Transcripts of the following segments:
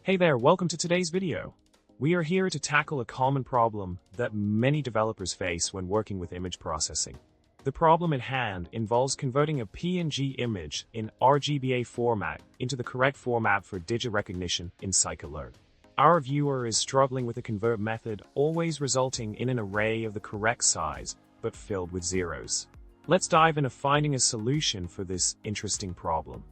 Hey there, welcome to today's video. We are here to tackle a common problem that many developers face when working with image processing. The problem at hand involves converting a PNG image in RGBA format into the correct format for digit recognition in Scikit Learn. Our viewer is struggling with the convert method, always resulting in an array of the correct size, but filled with zeros. Let's dive into finding a solution for this interesting problem.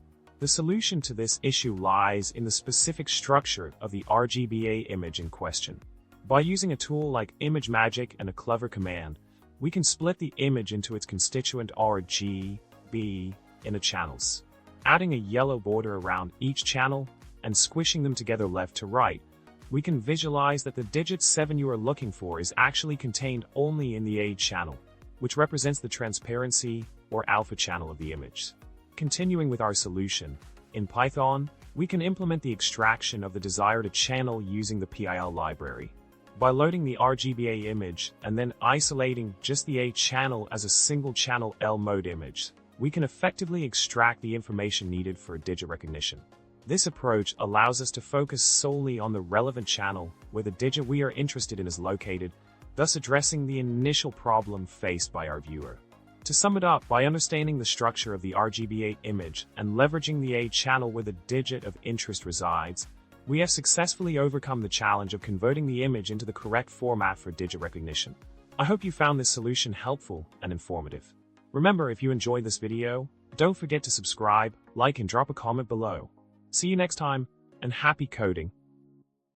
The solution to this issue lies in the specific structure of the RGBA image in question. By using a tool like ImageMagick and a clever command, we can split the image into its constituent RGB in channels. Adding a yellow border around each channel and squishing them together left to right, we can visualize that the digit 7 you are looking for is actually contained only in the A channel, which represents the transparency or alpha channel of the image. Continuing with our solution, in Python, we can implement the extraction of the desired channel using the PIL library. By loading the RGBA image and then isolating just the A channel as a single channel L mode image, we can effectively extract the information needed for digit recognition. This approach allows us to focus solely on the relevant channel where the digit we are interested in is located, thus addressing the initial problem faced by our viewer. To sum it up, by understanding the structure of the RGBA image and leveraging the A channel where the digit of interest resides, we have successfully overcome the challenge of converting the image into the correct format for digit recognition. I hope you found this solution helpful and informative. Remember, if you enjoyed this video, don't forget to subscribe, like, and drop a comment below. See you next time, and happy coding!